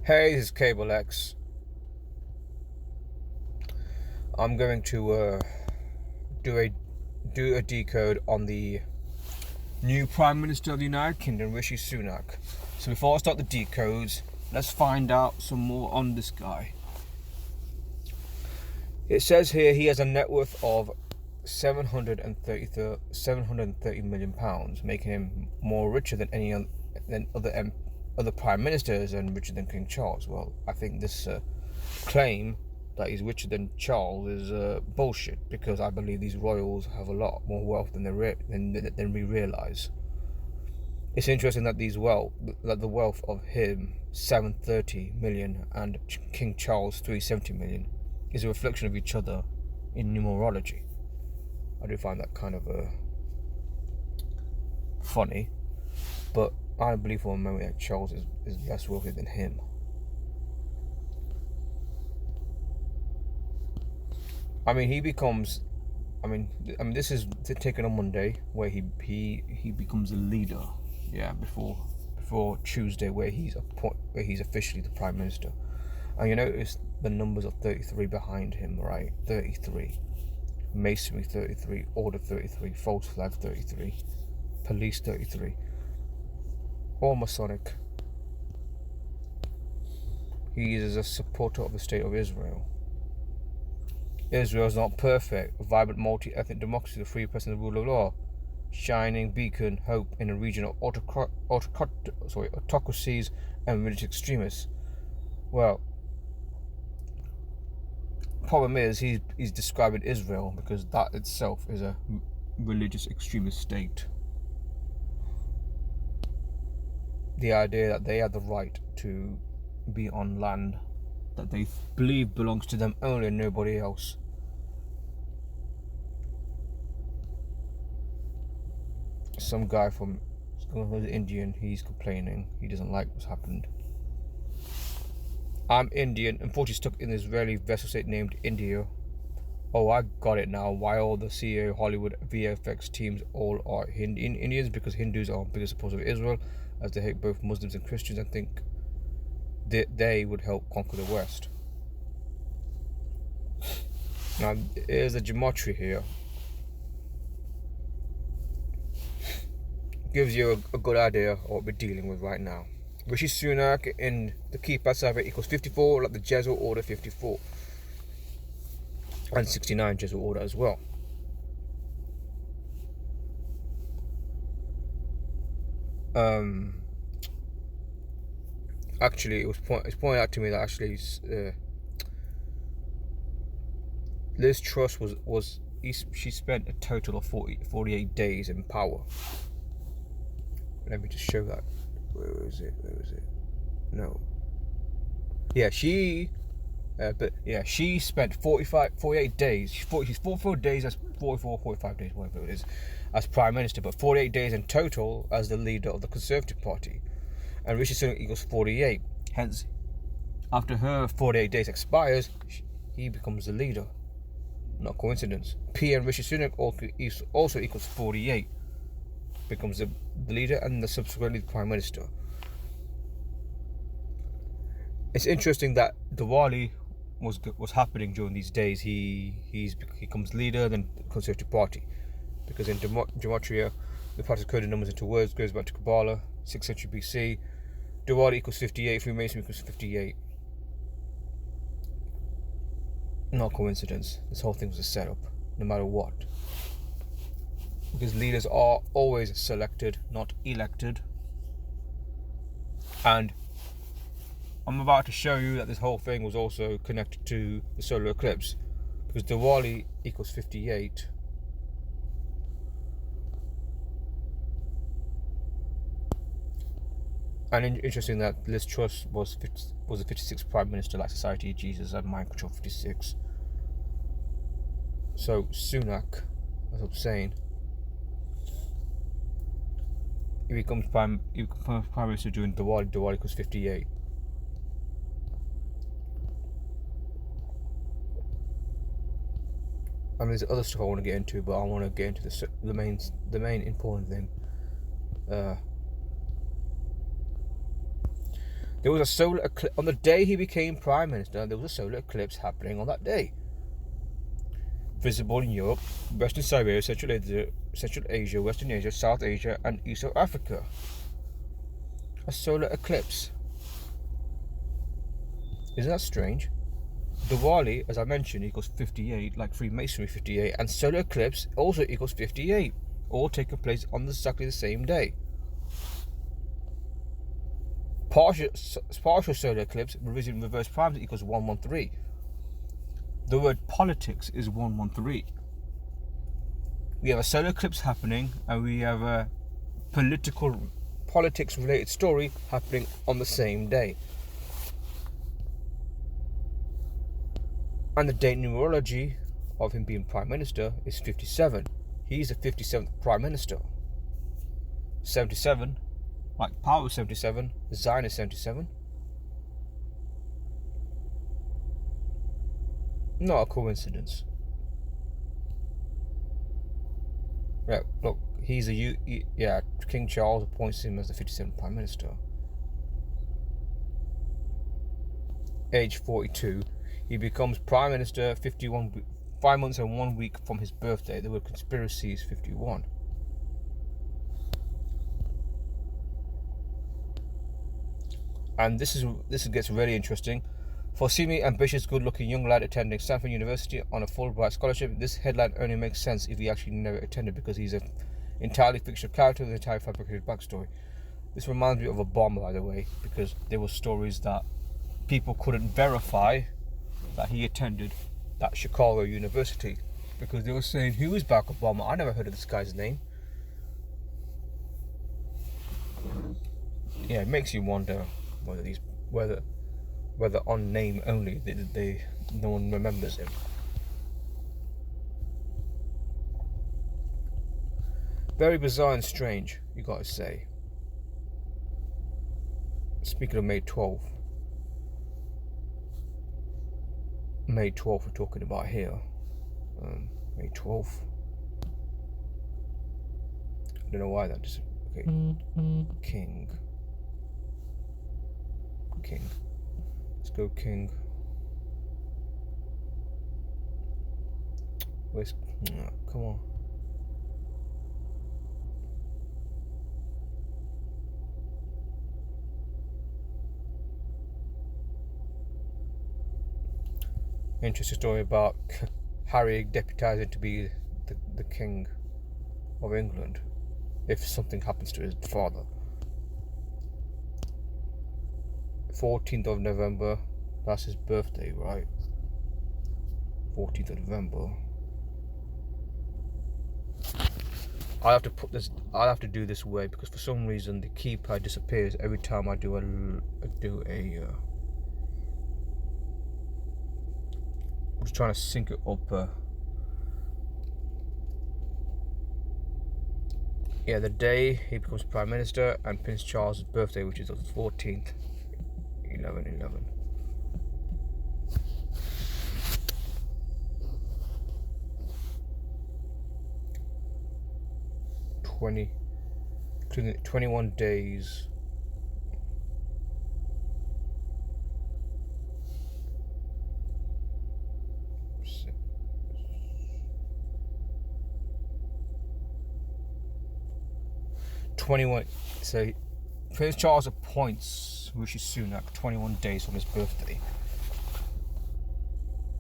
Hey, this is Cable X. I'm going to do a decode on the new Prime Minister of the United Kingdom, Rishi Sunak. So before I start the decodes, let's find out some more on this guy. It says here he has a net worth of £730 million, making him more richer than other prime ministers and richer than King Charles. Well, I think this claim that he's richer than Charles is bullshit, because I believe these royals have a lot more wealth than we realise. It's interesting that the wealth of him, 730 million, and King Charles, 370 million, is a reflection of each other in numerology. I do find that kind of funny, but I believe for a moment that Charles is less wealthy than him. This is taken on Monday, where he becomes a leader. Yeah, before Tuesday, where he's officially the Prime Minister. And you notice the numbers of 33 behind him, right? 33. Masonry 33, Order 33, False Flag 33, Police 33. All Masonic. He is a supporter of the State of Israel. Israel is not perfect. A vibrant multi-ethnic democracy, the free press and the rule of law. Shining beacon, hope in a region of autocracies and religious extremists. Well, problem is he's describing Israel, because that itself is a religious extremist state. The idea that they have the right to be on land that they believe belongs to them only and nobody else. Some guy who's Indian, he's complaining. He doesn't like what's happened. I'm Indian, unfortunately stuck in an Israeli vessel state named India. Oh, I got it now. Why all the CEO, Hollywood, VFX teams all are Indians? Because Hindus are bigger supporters of Israel, as they hate both Muslims and Christians and think that they would help conquer the West. Now, here's the geometry here. Gives you a good idea of what we're dealing with right now. Rishi Sunak in the Keeper survey equals 54, like the Jesuit order 54. And 69 Jesuit order as well. Actually, it's pointed out to me that actually Liz Truss she spent a total of 48 days in power. Let me just show that. Where is it? No. Yeah, she spent 48 days. She's 44 days, that's 45 days, whatever it is, as Prime Minister, but 48 days in total as the leader of the Conservative Party. And Rishi Sunak equals 48. Hence, after her 48 days expires, he becomes the leader. Not coincidence. PM Rishi Sunak also equals 48. Becomes the leader and subsequently the Prime Minister. It's interesting that Diwali was happening during these days. He becomes leader, then the Conservative Party, because in gematria, the party's coded numbers into words, goes back to Kabbalah, 6th century BC. Diwali equals 58, Freemasonry equals 58. Not coincidence. This whole thing was a setup, no matter what. Because leaders are always selected, not elected. And I'm about to show you that this whole thing was also connected to the solar eclipse, because Diwali equals 58. And interesting that Liz Truss was the 56th Prime Minister, like Society of Jesus and Mind Control 56. So Sunak, as I'm saying, he becomes Prime Minister during Diwali. Diwali equals 58. I mean, there's other stuff I want to get into, but I want to get into the main important thing. There was a solar eclipse on the day he became Prime Minister. There was a solar eclipse happening on that day. Visible in Europe, Western Siberia, Central Asia, Western Asia, South Asia, and East Africa. A solar eclipse. Isn't that strange? Diwali, as I mentioned, equals 58, like Freemasonry 58, and solar eclipse also equals 58, all taking place on exactly the same day. Partial solar eclipse, revision reverse primes equals 113. The word politics is 113. We have a solar eclipse happening, and we have a politics related story happening on the same day. And the date numerology of him being Prime Minister is 57. He's the 57th Prime Minister. 77, like power is 77, design is 77. Not a coincidence. Yeah, look, King Charles appoints him as the 57th Prime Minister. Age 42, he becomes Prime Minister 5 months and 1 week from his birthday. The word conspiracy is 51. And this gets really interesting. For seemingly ambitious, good-looking young lad attending Stanford University on a Fulbright scholarship, this headline only makes sense if he actually never attended, because he's an entirely fictional character with an entirely fabricated backstory. This reminds me of a bomb, by the way, because there were stories that people couldn't verify that he attended that Chicago University, because they were saying, who is Barack Obama? I never heard of this guy's name. Yeah, it makes you wonder whether on name only no one remembers him. Very bizarre and strange, you gotta say. Speaking of May 12th we're talking about here. May 12th. I don't know why that just okay. King. Let's go King. Where's come on. Interesting story about Harry deputising to be the King of England if something happens to his father. 14th of November, that's his birthday, right? 14th of November. I'll have to do this way, because for some reason the keypad disappears every time I do a I'm just trying to sync it up. Yeah, the day he becomes Prime Minister, and Prince Charles' birthday, which is the 14th, 11/11. Including 21 days. So Prince Charles appoints Rishi Sunak 21 days from his birthday.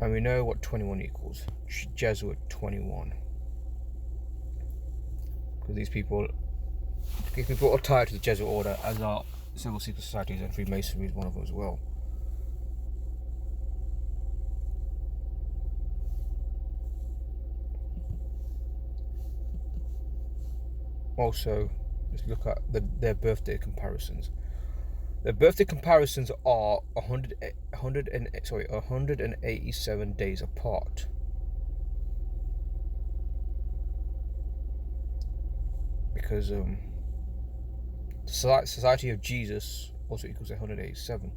And we know what 21 equals. Jesuit 21. Because these people are tied to the Jesuit order, as are civil secret societies, and Freemasonry is one of them as well. Also, let's look at their birthday comparisons. Their birthday comparisons are 187 days apart. Because Society of Jesus also equals 187.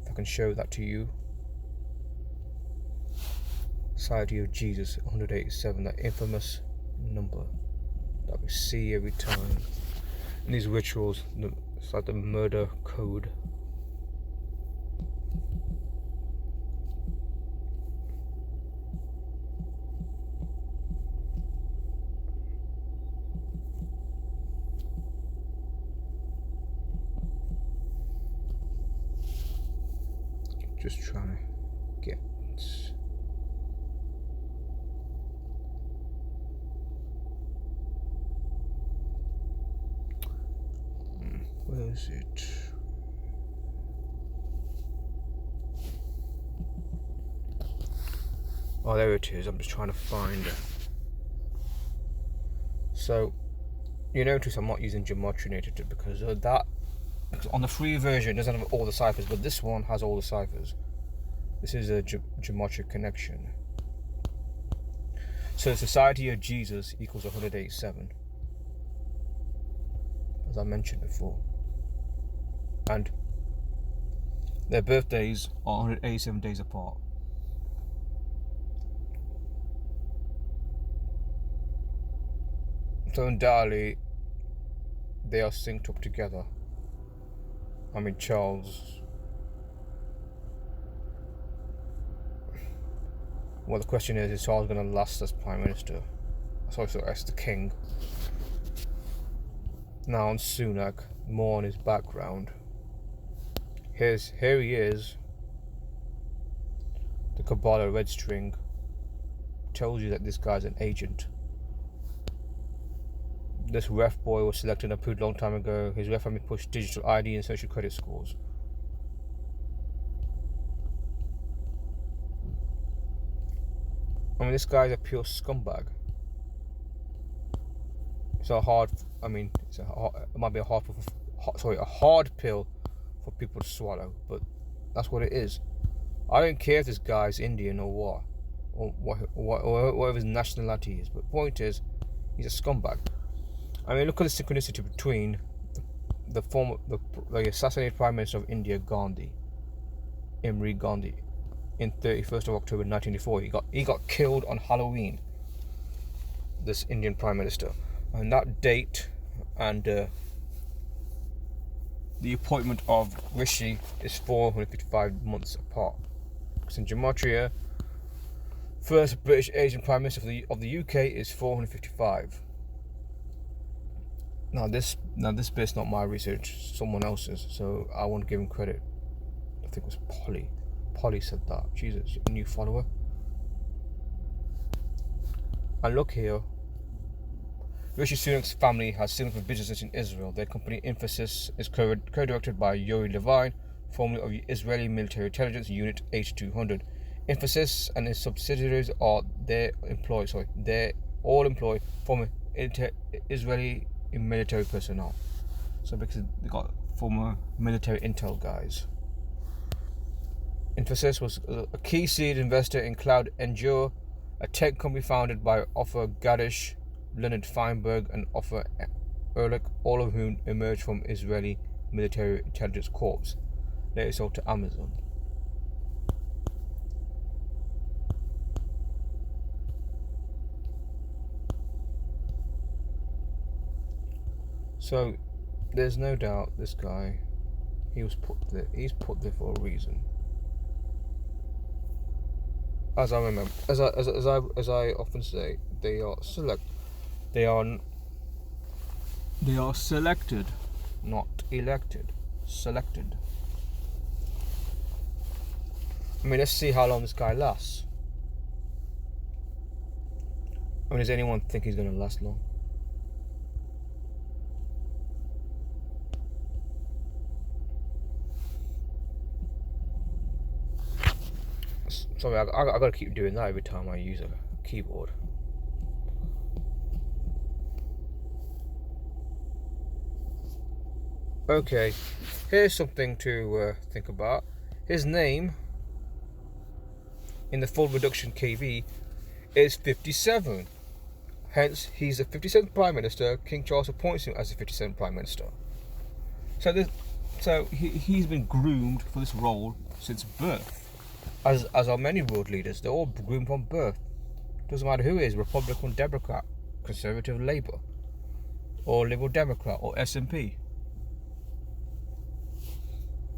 If I can show that to you. Society of Jesus, 187, that infamous number that we see every time in these rituals. It's like the murder code Just trying to get. Where is it? Oh, there it is. I'm just trying to find it. So, you notice I'm not using gematria because that on the free version doesn't have all the ciphers, but this one has all the ciphers. This is a gematria connection. So the Society of Jesus equals 187, as I mentioned before, and their birthdays are 187 days apart. So undoubtedly they are synced up together. I mean, Charles. Well, the question is Charles going to last as Prime Minister? Sorry, as the King. Now on Sunak, more on his background. Here he is. The Kabbalah red string tells you that this guy's an agent. This ref boy was selected and approved a long time ago. His ref family pushed digital ID and social credit scores. I mean, this guy's a pure scumbag. It's a hard. I mean, it might be a hard pill for people to swallow, but that's what it is. I don't care if this guy's Indian or whatever his nationality is, but the point is, he's a scumbag. I mean, look at the synchronicity between the assassinated Prime Minister of India, Imri Gandhi, in 31st of October 1984. He got killed on Halloween. This Indian Prime Minister, and that date and the appointment of Rishi is 455 months apart. Because in gematria, first British Asian Prime Minister of the UK is 455. Now this bit's not my research, someone else's, so I want to give him credit. I think it was Polly. Polly said that. Jesus, a new follower. And look here. Rishi Sunak's family has significant businesses in Israel. Their company Emphasis is co-directed by Yuri Levine, formerly of Israeli Military Intelligence Unit H200. Emphasis and its subsidiaries all employ former Israeli military personnel. So because they got former military intel guys. Emphasis was a key seed investor in Cloud Endure, a tech company founded by Ofer Gadish, Leonard Feinberg and Ofer Ehrlich, all of whom emerged from Israeli Military Intelligence Corps, later sold to Amazon. So there's no doubt this guy, he's put there for a reason. As I often say, they are selected, not elected. Selected. I mean, let's see how long this guy lasts. I mean, does anyone think he's going to last long? Sorry, I got to keep doing that every time I use a keyboard. Okay, here's something to think about. His name in the full reduction KV is 57. Hence, he's the 57th Prime Minister. King Charles appoints him as the 57th Prime Minister. So he's been groomed for this role since birth. As are many world leaders, they're all groomed from birth. Doesn't matter who it is, Republican, Democrat, Conservative, Labour, or Liberal Democrat, or SNP.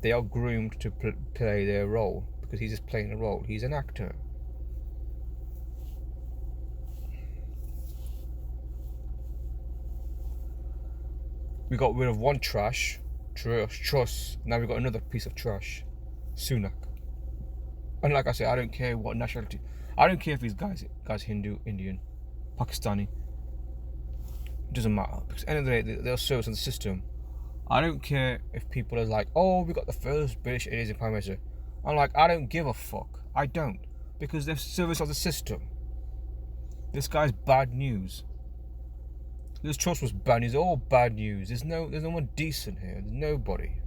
They are groomed to play their role because he's just playing a role. He's an actor. We got rid of one truss. Now we got another piece of trash, Sunak. And like I said, I don't care what nationality. I don't care if these guys Hindu, Indian, Pakistani. It doesn't matter, because at the end of the day, they'll service on the system. I don't care if people are like, oh, we got the first British Indian Prime Minister. I'm like, I don't give a fuck. I don't, because they're service of the system. This guy's bad news. This Truss was bad news. All bad news. There's no one decent here. There's nobody.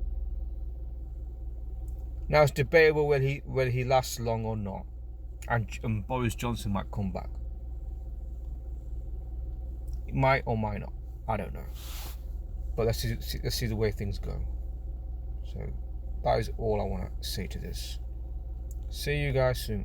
Now it's debatable whether he lasts long or not, and Boris Johnson might come back. It might or might not. I don't know. But let's see the way things go. So that is all I want to say to this. See you guys soon.